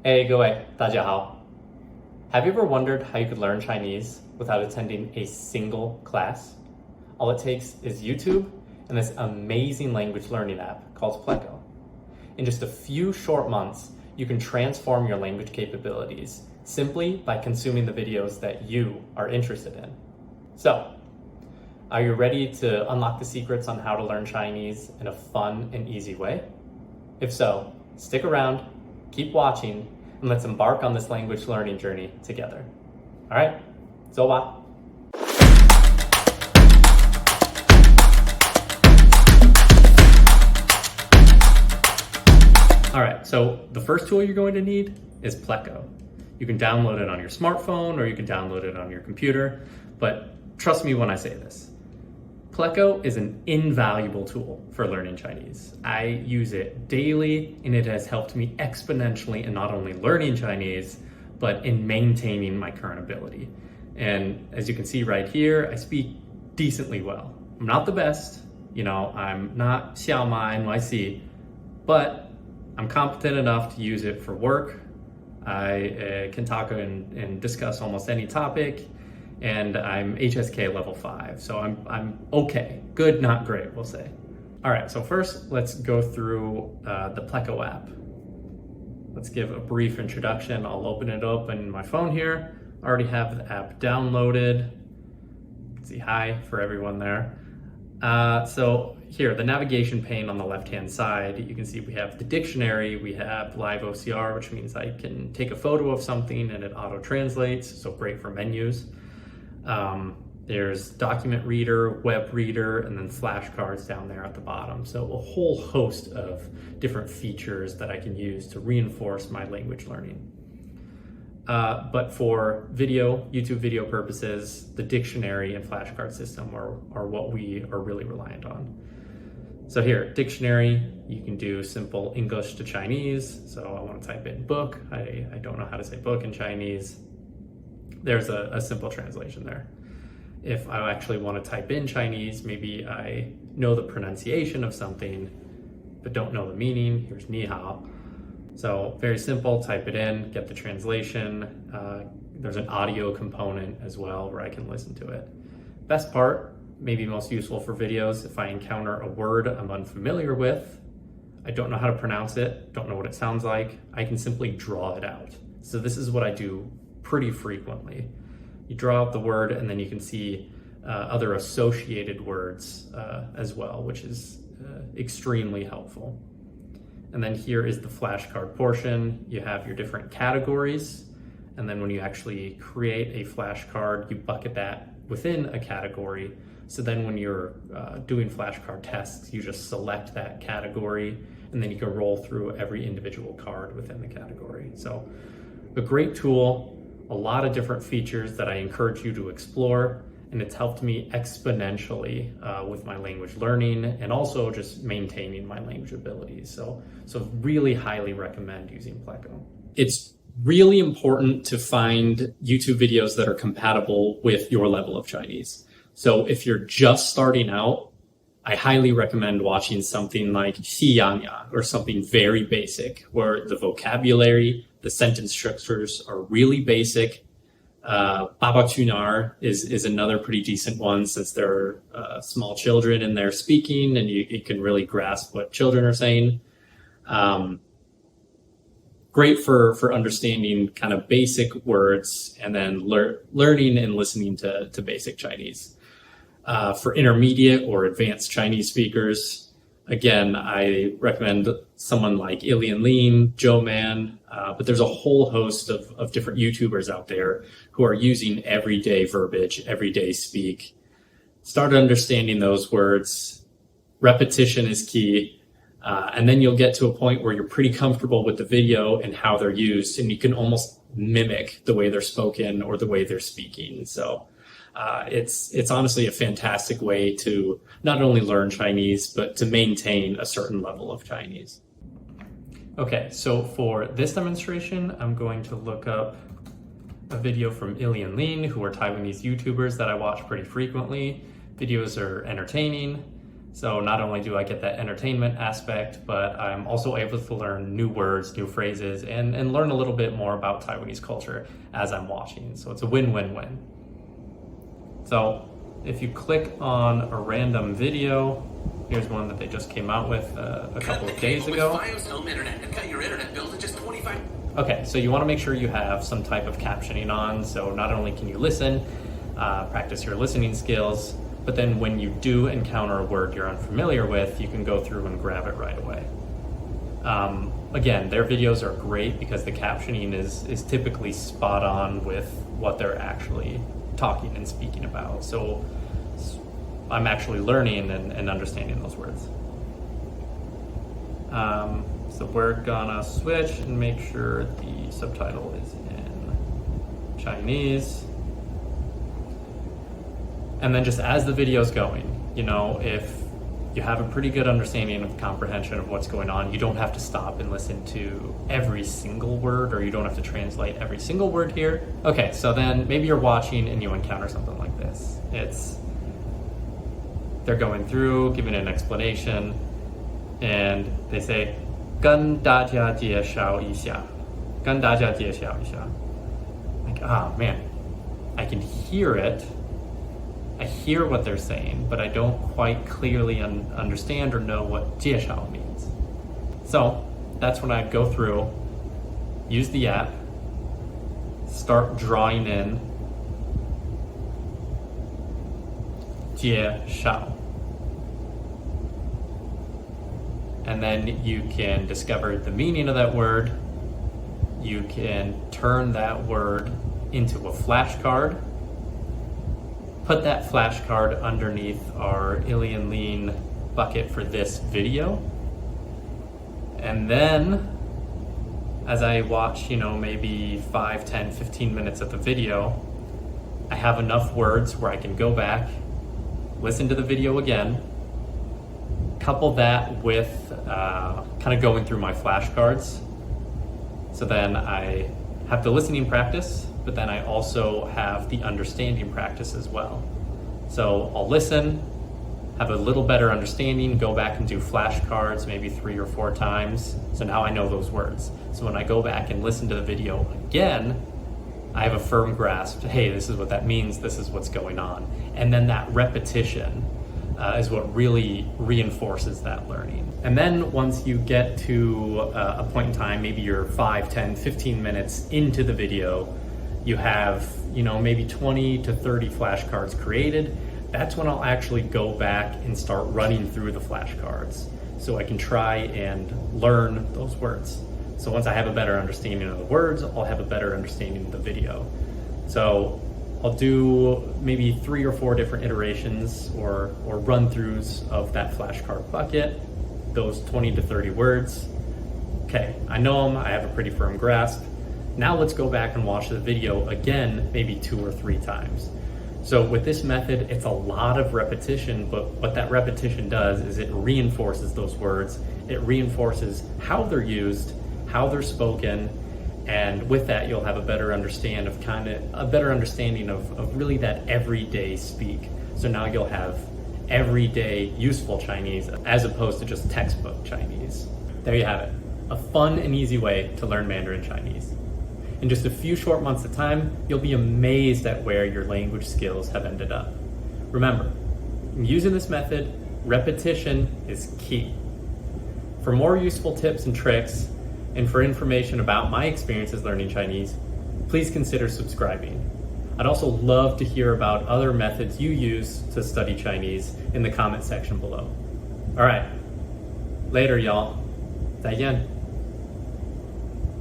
Hey, 各位，大家好. Have you ever wondered how you could learn Chinese without attending a single class? All it takes is YouTube and this amazing language learning app called Pleco. In just a few short months, you can transform your language capabilities simply by consuming the videos that you are interested in. So, are you ready to unlock the secrets on how to learn Chinese in a fun and easy way? If so, stick around, keep watching, and let's embark on this language learning journey together. All right, 走吧. All right, so the first tool you're going to need is Pleco. You can download it on your smartphone or you can download it on your computer, but trust me when I say this. Pleco is an invaluable tool for learning Chinese. I use it daily and it has helped me exponentially in not only learning Chinese, but in maintaining my current ability. And as you can see right here, I speak decently well. I'm not the best, I'm not Xiyangyang NYC, but I'm competent enough to use it for work. I can talk and discuss almost any topic. And I'm HSK level 5, so I'm okay. Good, not great, we'll say. All right, so first let's go through the Pleco app. Let's give a brief introduction. I'll open it up on my phone here. I already have the app downloaded. See hi for everyone there. So here, the navigation pane on the left-hand side, you can see we have the dictionary, we have live OCR, which means I can take a photo of something and it auto-translates, so great for menus. There's document reader, web reader, and then flashcards down there at the bottom. So a whole host of different features that I can use to reinforce my language learning. But for YouTube video purposes, the dictionary and flashcard system are what we are really reliant on. So here, dictionary, you can do simple English to Chinese. So I want to type in book. I don't know how to say book in Chinese. There's a simple translation there. If I actually want to type in Chinese, maybe I know the pronunciation of something, but don't know the meaning. Here's ni hao. So very simple, type it in, get the translation. There's an audio component as well where I can listen to it. Best part, maybe most useful for videos, if I encounter a word I'm unfamiliar with, I don't know how to pronounce it, don't know what it sounds like, I can simply draw it out. So this is what I do pretty frequently. You draw out the word and then you can see other associated words as well, which is extremely helpful. And then here is the flashcard portion. You have your different categories. And then when you actually create a flashcard, you bucket that within a category. So then when you're doing flashcard tests, you just select that category and then you can roll through every individual card within the category. So a great tool. A lot of different features that I encourage you to explore, and it's helped me exponentially with my language learning and also just maintaining my language abilities. So really highly recommend using Pleco. It's really important to find YouTube videos that are compatible with your level of Chinese. So if you're just starting out, I highly recommend watching something like Xiyangyang or something very basic where the vocabulary, the sentence structures are really basic. Babaqunaer is another pretty decent one since there are small children in there speaking and you can really grasp what children are saying. Great for understanding kind of basic words and then learning and listening to basic Chinese. For intermediate or advanced Chinese speakers, again, I recommend someone like Xiyangyang, Joe Man, but there's a whole host of different YouTubers out there who are using everyday verbiage, everyday speak. Start understanding those words. Repetition is key. And then you'll get to a point where you're pretty comfortable with the video and how they're used, and you can almost mimic the way they're spoken or the way they're speaking. So it's honestly a fantastic way to not only learn Chinese, but to maintain a certain level of Chinese. Okay, so for this demonstration, I'm going to look up a video from Xiyangyang, who are Taiwanese YouTubers that I watch pretty frequently. Videos are entertaining. So not only do I get that entertainment aspect, but I'm also able to learn new words, new phrases, and learn a little bit more about Taiwanese culture as I'm watching. So it's a win-win-win. So if you click on a random video, here's one that they just came out with a couple of days ago. Okay, so you want to make sure you have some type of captioning on, so not only can you listen, practice your listening skills, but then when you do encounter a word you're unfamiliar with, you can go through and grab it right away. Again, their videos are great because the captioning is typically spot on with what they're actually talking and speaking about. So I'm actually learning and understanding those words. So we're gonna switch and make sure the subtitle is in Chinese. And then just as the video's going, you know, if you have a pretty good understanding of comprehension of what's going on, you don't have to stop and listen to every single word, or you don't have to translate every single word here. Okay, so then maybe you're watching and you encounter something like this. They're going through, giving an explanation, and they say, 跟大家介绍一下. 跟大家介绍一下. Like, oh man, I can hear it. I hear what they're saying, but I don't quite clearly understand or know what 介绍 means. So that's when I go through, use the app, start drawing in 介绍. And then you can discover the meaning of that word. You can turn that word into a flashcard. Put that flashcard underneath our Ilian Lean bucket for this video. And then as I watch, you know, maybe 5, 10, 15 minutes of the video, I have enough words where I can go back, listen to the video again, couple that with kind of going through my flashcards. So then I have the listening practice, but then I also have the understanding practice as well. So I'll listen, have a little better understanding, go back and do flashcards maybe 3 or 4 times. So now I know those words. So when I go back and listen to the video again, I have a firm grasp, hey, this is what that means, this is what's going on. And then that repetition is what really reinforces that learning. And then once you get to a point in time, maybe you're 5, 10, 15 minutes into the video, you have, you know, maybe 20 to 30 flashcards created. That's when I'll actually go back and start running through the flashcards so I can try and learn those words. So once I have a better understanding of the words, I'll have a better understanding of the video. So I'll do maybe 3 or 4 different iterations or run-throughs of that flashcard bucket, those 20 to 30 words. Okay, I know them, I have a pretty firm grasp. Now let's go back and watch the video again, maybe 2 or 3 times. So with this method, it's a lot of repetition, but what that repetition does is it reinforces those words. It reinforces how they're used, how they're spoken, and with that, you'll have a better understanding of really that everyday speak. So now you'll have everyday useful Chinese as opposed to just textbook Chinese. There you have it, a fun and easy way to learn Mandarin Chinese. In just a few short months of time, you'll be amazed at where your language skills have ended up. Remember, using this method, repetition is key. For more useful tips and tricks, and for information about my experiences learning Chinese, please consider subscribing. I'd also love to hear about other methods you use to study Chinese in the comment section below. All right, later y'all. 再见.